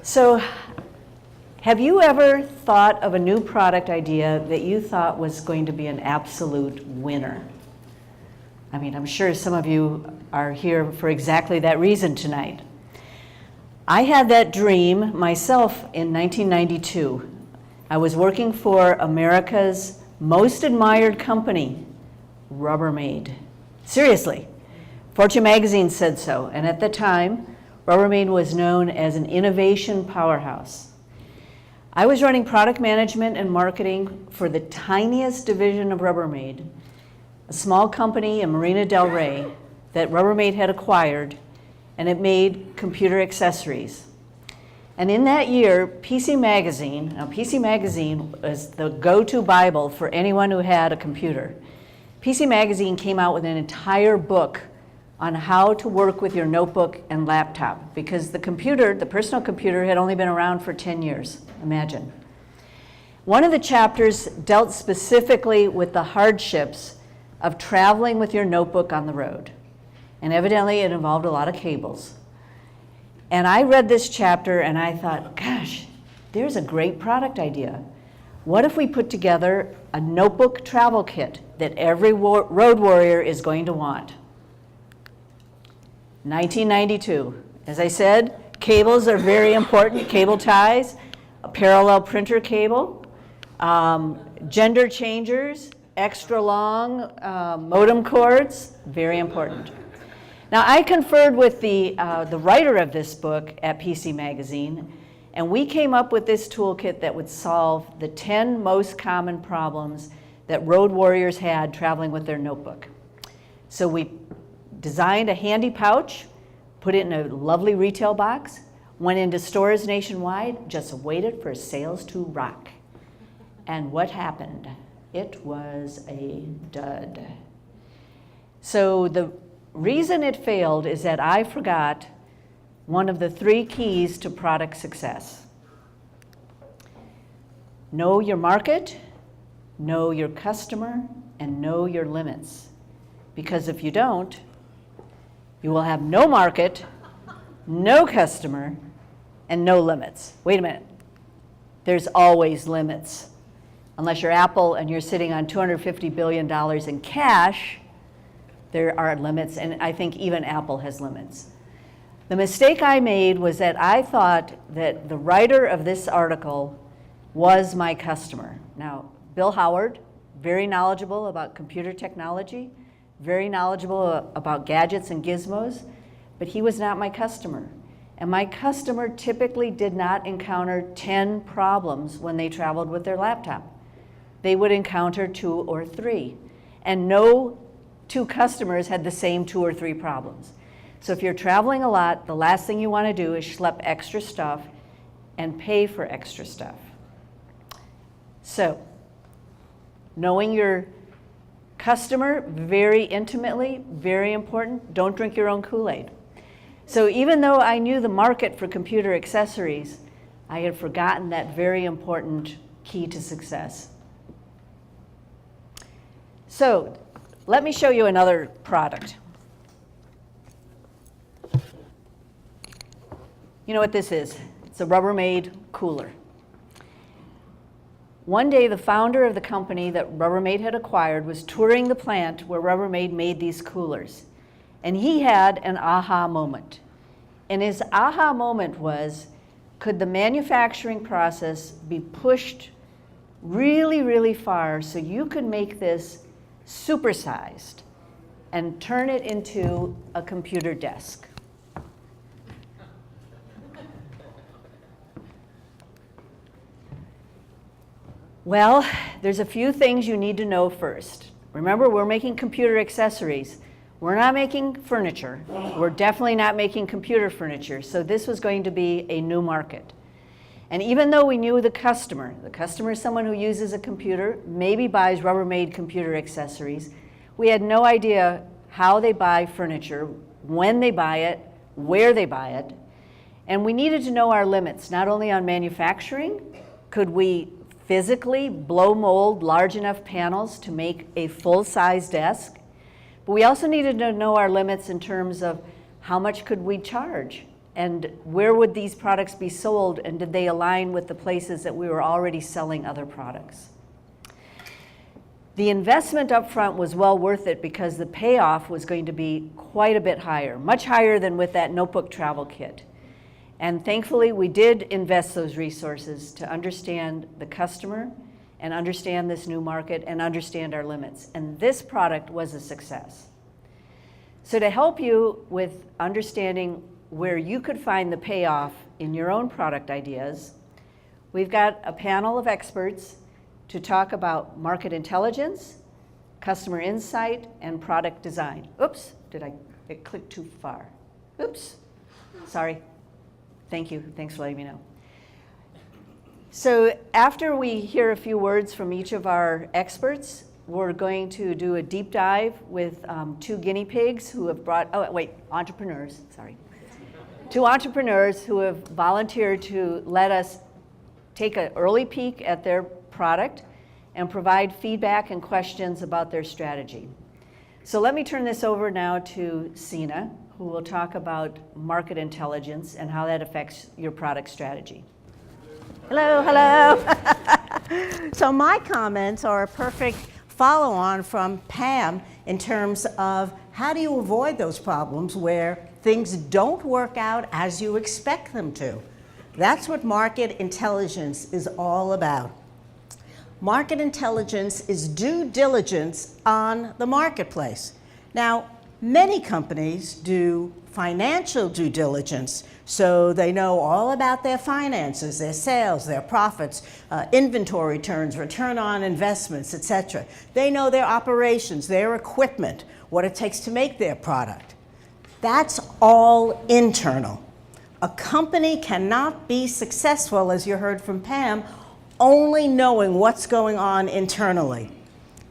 So, have you ever thought of a new product idea that you thought was going to be an absolute winner? I mean, I'm sure some of you are here for exactly that reason tonight. I had that dream myself in 1992. I was working for America's most admired company, Rubbermaid. Seriously, Fortune magazine said so, and at the time, Rubbermaid was known as an innovation powerhouse. I was running product management and marketing for the tiniest division of Rubbermaid, a small company in Marina del Rey that Rubbermaid had acquired, and it made computer accessories. And in that year, PC Magazine was the go-to Bible for anyone who had a computer. PC Magazine came out with an entire book on how to work with your notebook and laptop, because the personal computer, had only been around for 10 years, imagine. One of the chapters dealt specifically with the hardships of traveling with your notebook on the road. And evidently it involved a lot of cables. And I read this chapter and I thought, gosh, there's a great product idea. What if we put together a notebook travel kit that every road warrior is going to want? 1992. As I said, cables are very important, cable ties, a parallel printer cable, gender changers, extra long modem cords, very important. Now, I conferred with the writer of this book at PC Magazine, and we came up with this toolkit that would solve the 10 most common problems that road warriors had traveling with their notebook. So we designed a handy pouch, put it in a lovely retail box, went into stores nationwide, just waited for sales to rock. And what happened? It was a dud. So the reason it failed is that I forgot one of the 3 keys to product success. Know your market, know your customer, and know your limits. Because if you don't, you will have no market, no customer, and no limits. Wait a minute. There's always limits. Unless you're Apple and you're sitting on $250 billion in cash, there are limits, and I think even Apple has limits. The mistake I made was that I thought that the writer of this article was my customer. Now, Bill Howard, very knowledgeable about computer technology, very knowledgeable about gadgets and gizmos, but he was not my customer. And my customer typically did not encounter 10 problems when they traveled with their laptop. They would encounter 2 or 3. And no 2 customers had the same 2 or 3 problems. So if you're traveling a lot, the last thing you want to do is schlep extra stuff and pay for extra stuff. So, knowing your customer very intimately, very important. Don't drink your own Kool-Aid. So even though I knew the market for computer accessories, I had forgotten that very important key to success. So let me show you another product. You know what this is? It's a Rubbermaid cooler. One day, the founder of the company that Rubbermaid had acquired was touring the plant where Rubbermaid made these coolers. And he had an aha moment. And his aha moment was, could the manufacturing process be pushed really, really far so you could make this supersized and turn it into a computer desk? Well, there's a few things you need to know first. Remember, we're making computer accessories. We're not making furniture. We're definitely not making computer furniture. So this was going to be a new market. And even though we knew the customer is someone who uses a computer, maybe buys Rubbermaid computer accessories, we had no idea how they buy furniture, when they buy it, where they buy it. And we needed to know our limits, not only on manufacturing. Could we physically blow mold large enough panels to make a full-size desk? But we also needed to know our limits in terms of how much could we charge And where would these products be sold, and did they align with the places that we were already selling other products? The investment up front was well worth it because the payoff was going to be quite a bit higher, much higher than with that notebook travel kit. And thankfully, we did invest those resources to understand the customer and understand this new market and understand our limits. And this product was a success. So to help you with understanding where you could find the payoff in your own product ideas, we've got a panel of experts to talk about market intelligence, customer insight, and product design. Oops, it clicked too far. Oops, sorry. Thank you, thanks for letting me know. So after we hear a few words from each of our experts, we're going to do a deep dive with 2 guinea pigs who have entrepreneurs, sorry. 2 entrepreneurs who have volunteered to let us take an early peek at their product and provide feedback and questions about their strategy. So let me turn this over now to Sina, who will talk about market intelligence and how that affects your product strategy. Hello. So my comments are a perfect follow-on from Pam in terms of how do you avoid those problems where things don't work out as you expect them to. That's what market intelligence is all about. Market intelligence is due diligence on the marketplace. Now, many companies do financial due diligence, so they know all about their finances, their sales, their profits, inventory turns, return on investments, etc. They know their operations, their equipment, what it takes to make their product. That's all internal. A company cannot be successful, as you heard from Pam, only knowing what's going on internally.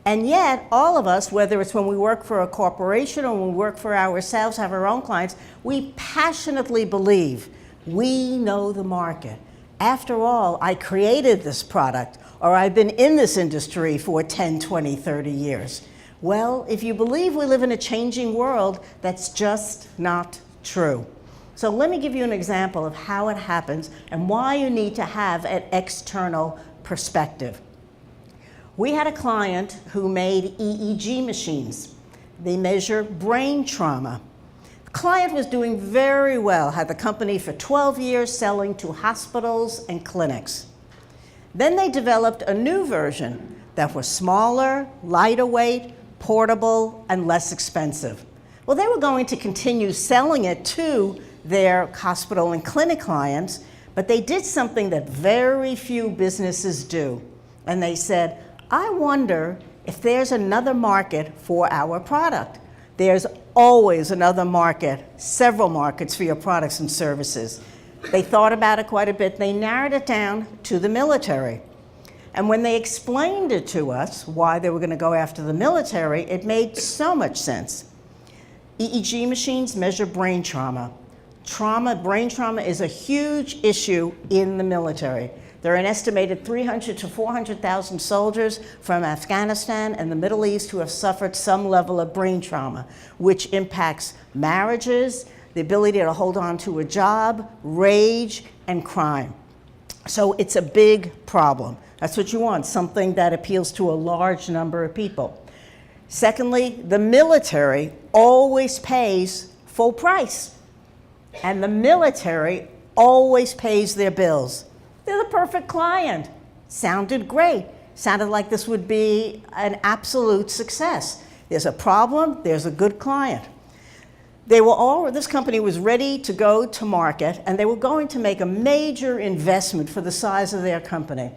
And yet, all of us, whether it's when we work for a corporation or when we work for ourselves, have our own clients, we passionately believe we know the market. After all, I created this product, or I've been in this industry for 10, 20, 30 years. Well, if you believe we live in a changing world, that's just not true. So let me give you an example of how it happens and why you need to have an external perspective. We had a client who made EEG machines. They measure brain trauma. The client was doing very well, had the company for 12 years selling to hospitals and clinics. Then they developed a new version that was smaller, lighter weight, portable, and less expensive. Well, they were going to continue selling it to their hospital and clinic clients, but they did something that very few businesses do. And they said, I wonder if there's another market for our product. There's always another market, several markets for your products and services. They thought about it quite a bit. They narrowed it down to the military. And when they explained it to us, why they were going to go after the military, it made so much sense. EEG machines measure brain trauma. Brain trauma is a huge issue in the military. There are an estimated 300 to 400,000 soldiers from Afghanistan and the Middle East who have suffered some level of brain trauma, which impacts marriages, the ability to hold on to a job, rage, and crime. So it's a big problem. That's what you want, something that appeals to a large number of people. Secondly, the military always pays full price, and the military always pays their bills. They're the perfect client. Sounded great. Sounded like this would be an absolute success. There's a problem, there's a good client. This company was ready to go to market, and they were going to make a major investment for the size of their company.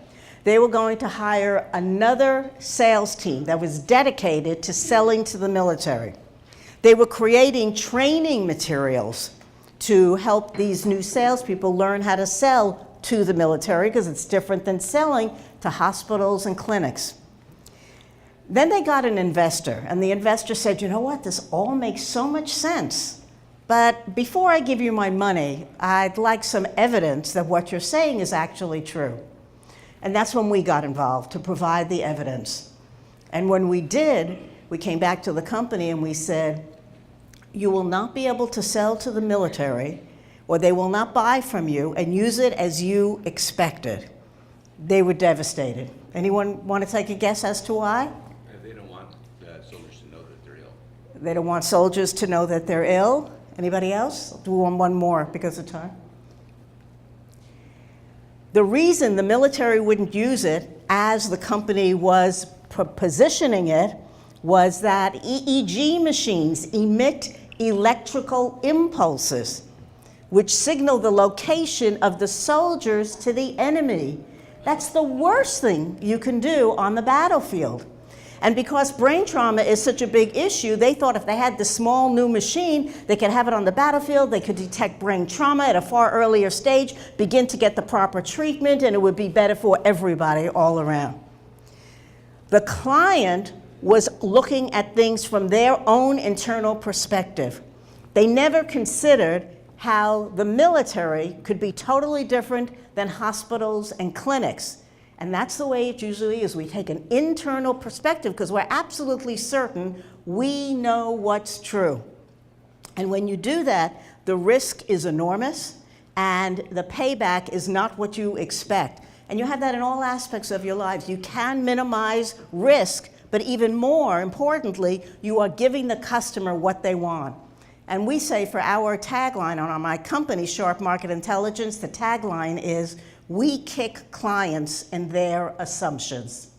They were going to hire another sales team that was dedicated to selling to the military. They were creating training materials to help these new salespeople learn how to sell to the military, because it's different than selling to hospitals and clinics. Then they got an investor, and the investor said, you know what, this all makes so much sense, but before I give you my money, I'd like some evidence that what you're saying is actually true. And that's when we got involved, to provide the evidence. And when we did, we came back to the company and we said, you will not be able to sell to the military or they will not buy from you and use it as you expected. They were devastated. Anyone want to take a guess as to why? They don't want soldiers to know that they're ill. They don't want soldiers to know that they're ill. Anybody else? I'll do one more because of time. The reason the military wouldn't use it as the company was positioning it was that EEG machines emit electrical impulses, which signal the location of the soldiers to the enemy. That's the worst thing you can do on the battlefield. And because brain trauma is such a big issue, they thought if they had this small new machine, they could have it on the battlefield, they could detect brain trauma at a far earlier stage, begin to get the proper treatment, and it would be better for everybody all around. The client was looking at things from their own internal perspective. They never considered how the military could be totally different than hospitals and clinics. And that's the way it usually is. We take an internal perspective because we're absolutely certain we know what's true. And when you do that, the risk is enormous and the payback is not what you expect. And you have that in all aspects of your lives. You can minimize risk, but even more importantly, you are giving the customer what they want. And we say for our tagline on my company, Sharp Market Intelligence, the tagline is, we kick clients in their assumptions.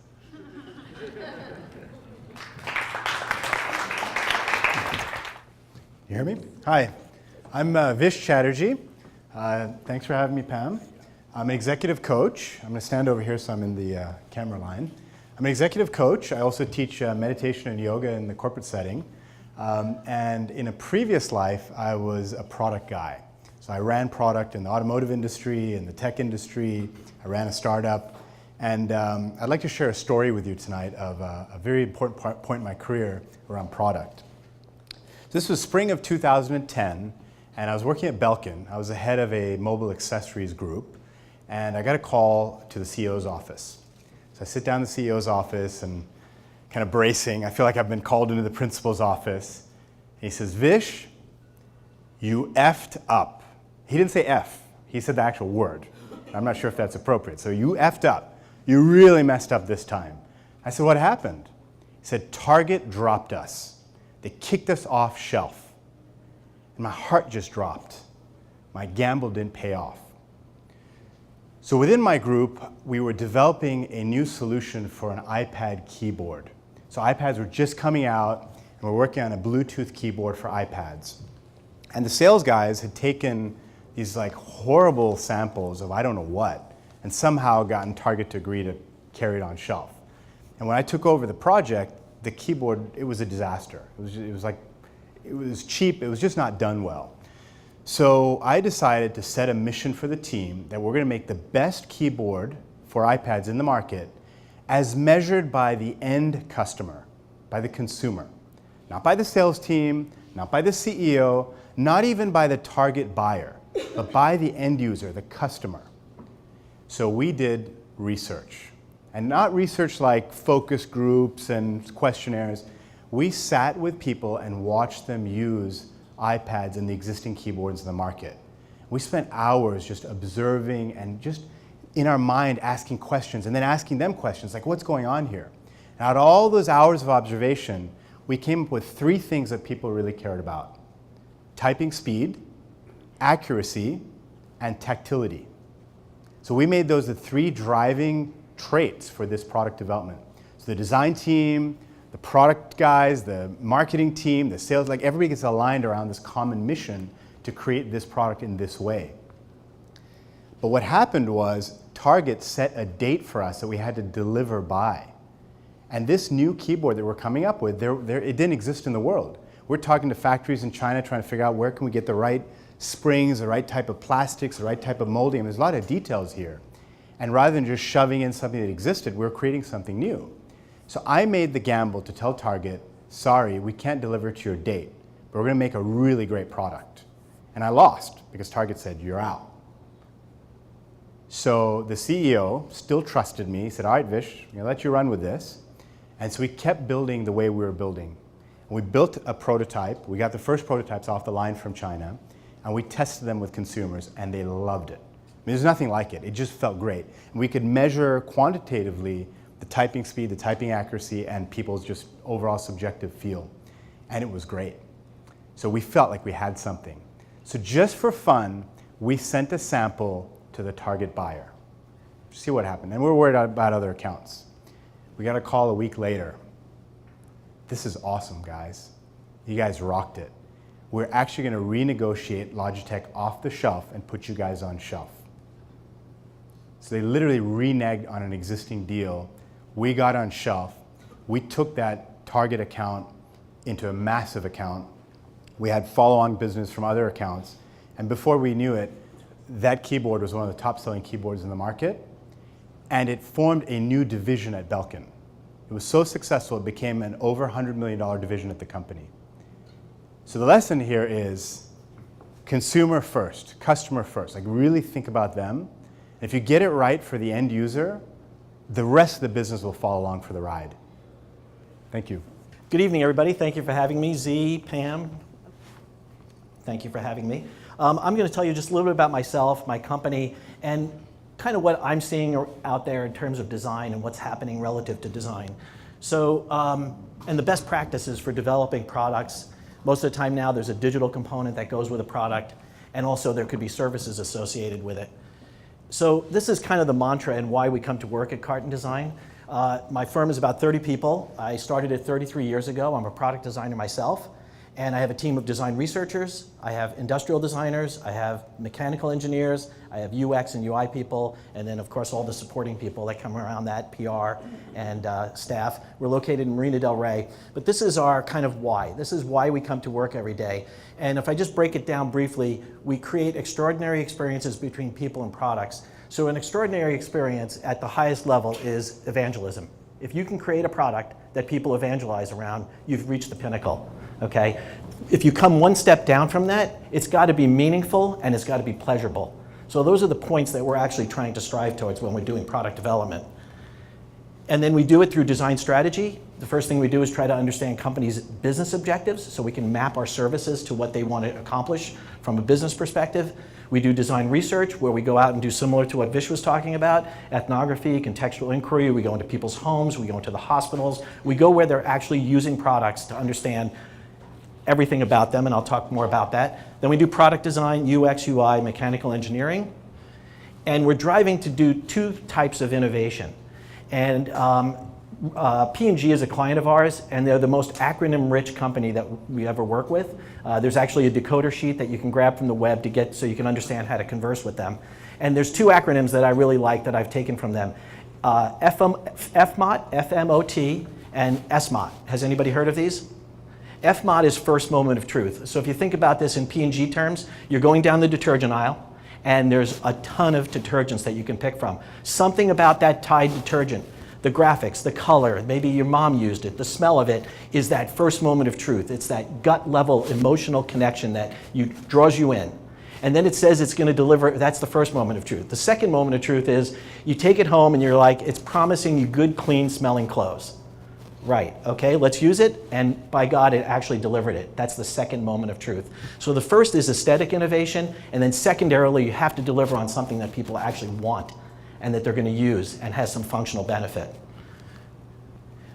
You hear me? Hi, I'm Vish Chatterjee. Thanks for having me, Pam. I'm an executive coach. I'm going to stand over here so I'm in the camera line. I'm an executive coach. I also teach meditation and yoga in the corporate setting. And in a previous life, I was a product guy. So I ran product in the automotive industry, in the tech industry. I ran a startup. And I'd like to share a story with you tonight of a very important point in my career around product. This was spring of 2010, and I was working at Belkin. I was the head of a mobile accessories group, and I got a call to the CEO's office. So I sit down in the CEO's office and kind of bracing. I feel like I've been called into the principal's office. And he says, Vish, you effed up. He didn't say F, he said the actual word. I'm not sure if that's appropriate. So you effed up. You really messed up this time. I said, what happened? He said, Target dropped us. They kicked us off shelf. And my heart just dropped. My gamble didn't pay off. So within my group, we were developing a new solution for an iPad keyboard. So iPads were just coming out, and we're working on a Bluetooth keyboard for iPads. And the sales guys had taken these like horrible samples of I don't know what, and somehow gotten Target to agree to carry it on shelf. And when I took over the project, the keyboard, it was a disaster. It was cheap, it was just not done well. So I decided to set a mission for the team that we're going to make the best keyboard for iPads in the market as measured by the end customer, by the consumer. Not by the sales team, not by the CEO, not even by the target buyer, but by the end user, the customer. So we did research. And not research like focus groups and questionnaires. We sat with people and watched them use iPads and the existing keyboards in the market. We spent hours just observing and just in our mind asking questions and then asking them questions like, what's going on here? And out of all those hours of observation, we came up with 3 things that people really cared about: typing speed, accuracy, and tactility. So we made those the 3 driving traits for this product development. So the design team, the product guys, the marketing team, the sales, like everybody gets aligned around this common mission to create this product in this way. But what happened was Target set a date for us that we had to deliver by. And this new keyboard that we're coming up with, it didn't exist in the world. We're talking to factories in China trying to figure out where can we get the right springs, the right type of plastics, the right type of molding. And there's a lot of details here. And rather than just shoving in something that existed, we're creating something new. So I made the gamble to tell Target, sorry, we can't deliver to your date, but we're going to make a really great product. And I lost because Target said, you're out. So the CEO still trusted me. He said, all right, Vish, I'm going to let you run with this. And so we kept building the way we were building. And we built a prototype. We got the first prototypes off the line from China. and we tested them with consumers, and they loved it. I mean, there's nothing like it. It just felt great. And we could measure quantitatively the typing speed, the typing accuracy, and people's just overall subjective feel. And it was great. So we felt like we had something. So just for fun, we sent a sample to the target buyer. See what happened. And we're worried about other accounts. We got a call a week later. This is awesome, guys. You guys rocked it. We're actually going to renegotiate Logitech off the shelf and put you guys on shelf. So they literally reneged on an existing deal. We got on shelf. We took that target account into a massive account. We had follow-on business from other accounts. And before we knew it, that keyboard was one of the top-selling keyboards in the market. And it formed a new division at Belkin. It was so successful, it became an over $100 million division at the company. So the lesson here is consumer first, customer first. Like really think about them. If you get it right for the end user, the rest of the business will follow along for the ride. Thank you. Good evening, everybody. Thank you for having me. Z, Pam, thank you for having me. I'm going to tell you just a little bit about myself, my company, and kind of what I'm seeing out there in terms of design and what's happening relative to design. So, and the best practices for developing products. Most of the time now there's a digital component that goes with a product, and also there could be services associated with it. So this is kind of the mantra and why we come to work at Carton Design. My firm is about 30 people. I started it 33 years ago. I'm a product designer myself, and I have a team of design researchers. I have industrial designers. I have mechanical engineers. I have UX and UI people, and then of course all the supporting people that come around that, PR and staff. We're located in Marina del Rey, but this is our kind of why. This is why we come to work every day. And if I just break it down briefly, we create extraordinary experiences between people and products. So an extraordinary experience at the highest level is evangelism. If you can create a product that people evangelize around, you've reached the pinnacle, okay? If you come one step down from that, it's got to be meaningful and it's got to be pleasurable. So those are the points that we're actually trying to strive towards when we're doing product development. And then we do it through design strategy. The first thing we do is try to understand companies' business objectives so we can map our services to what they want to accomplish from a business perspective. We do design research where we go out and do similar to what Vish was talking about, ethnography, contextual inquiry. We go into people's homes, we go into the hospitals. We go where they're actually using products to understand everything about them, and I'll talk more about that. Then we do product design, UX, UI, mechanical engineering. And we're driving to do two types of innovation. And P&G is a client of ours, and they're the most acronym-rich company that we ever work with. There's actually a decoder sheet that you can grab from the web to get so you can understand how to converse with them. And there's two acronyms that I really like that I've taken from them. FMOT, F-M-O-T, and SMOT. Has anybody heard of these? FMOT is first moment of truth. So if you think about this in P&G terms, you're going down the detergent aisle, and there's a ton of detergents that you can pick from. Something about that Tide detergent, the graphics, the color, maybe your mom used it, the smell of it, is that first moment of truth. It's that gut level emotional connection that draws you in. And then it says it's going to deliver, that's the first moment of truth. The second moment of truth is you take it home and you're like, it's promising you good, clean smelling clothes. Right, okay, let's use it, and by God, it actually delivered it. That's the second moment of truth. So the first is aesthetic innovation, and then secondarily, you have to deliver on something that people actually want and that they're going to use and has some functional benefit.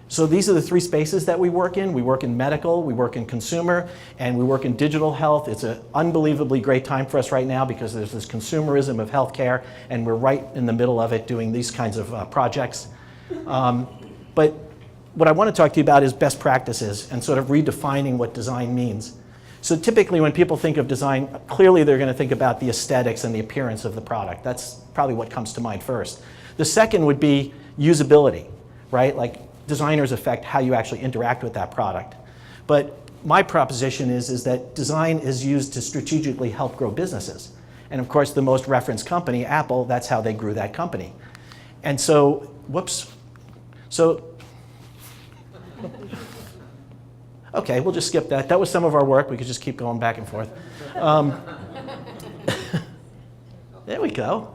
So these are the three spaces that we work in. We work in medical, we work in consumer, and we work in digital health. It's an unbelievably great time for us right now because there's this consumerism of healthcare, and we're right in the middle of it doing these kinds of projects. But what I want to talk to you about is best practices and sort of redefining what design means. So typically when people think of design, clearly they're going to think about the aesthetics and the appearance of the product. That's probably what comes to mind first. The second would be usability, right? Like designers affect how you actually interact with that product. But my proposition is that design is used to strategically help grow businesses. And of course the most referenced company, Apple, that's how they grew that company. And so, whoops. So, okay, we'll just skip that. That was some of our work. We could just keep going back and forth. There we go.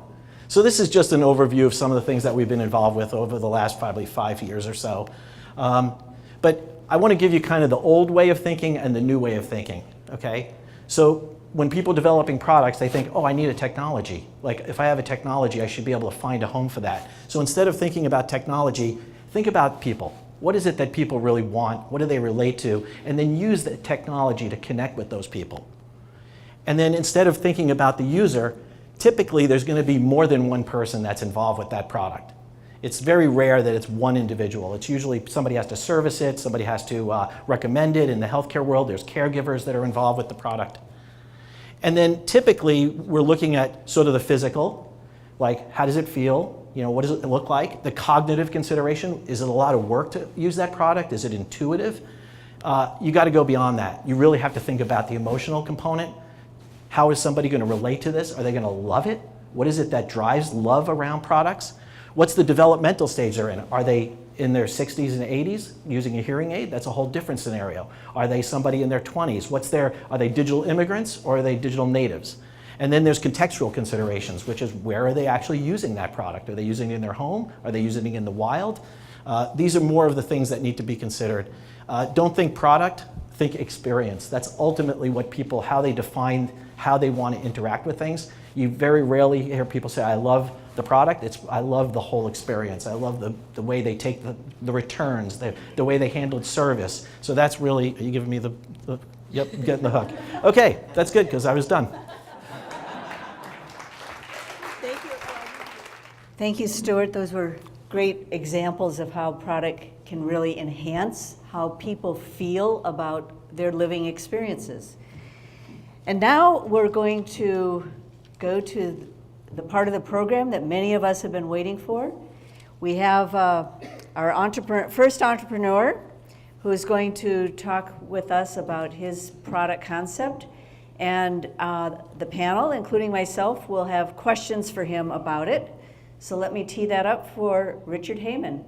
So this is just an overview of some of the things that we've been involved with over the last probably 5 years or so. But I want to give you kind of the old way of thinking and the new way of thinking, okay? So when people developing products, they think, oh, I need a technology. Like if I have a technology, I should be able to find a home for that. So instead of thinking about technology, think about people. What is it that people really want? What do they relate to? And then use the technology to connect with those people. And then instead of thinking about the user, typically there's going to be more than one person that's involved with that product. It's very rare that it's one individual. It's usually somebody has to service it, somebody has to recommend it. In the healthcare world, there's caregivers that are involved with the product. And then typically we're looking at sort of the physical, like how does it feel? You know, what does it look like? The cognitive consideration, is it a lot of work to use that product? Is it intuitive? You got to go beyond that. You really have to think about the emotional component. How is somebody going to relate to this? Are they going to love it? What is it that drives love around products? What's the developmental stage they're in? Are they in their 60s and 80s using a hearing aid? That's a whole different scenario. Are they somebody in their 20s? Are they digital immigrants or are they digital natives? And then there's contextual considerations, which is where are they actually using that product? Are they using it in their home? Are they using it in the wild? These are more of the things that need to be considered. Don't think product, think experience. That's ultimately what people, how they define how they want to interact with things. You very rarely hear people say, I love the product. I love the whole experience. I love the way they take the returns, the way they handled service. So that's really, are you giving me yep, getting the hook. Okay, that's good because I was done. Thank you, Stuart. Those were great examples of how product can really enhance how people feel about their living experiences. And now we're going to go to the part of the program that many of us have been waiting for. We have our first entrepreneur who is going to talk with us about his product concept. And the panel, including myself, will have questions for him about it. So let me tee that up for Richard Heyman.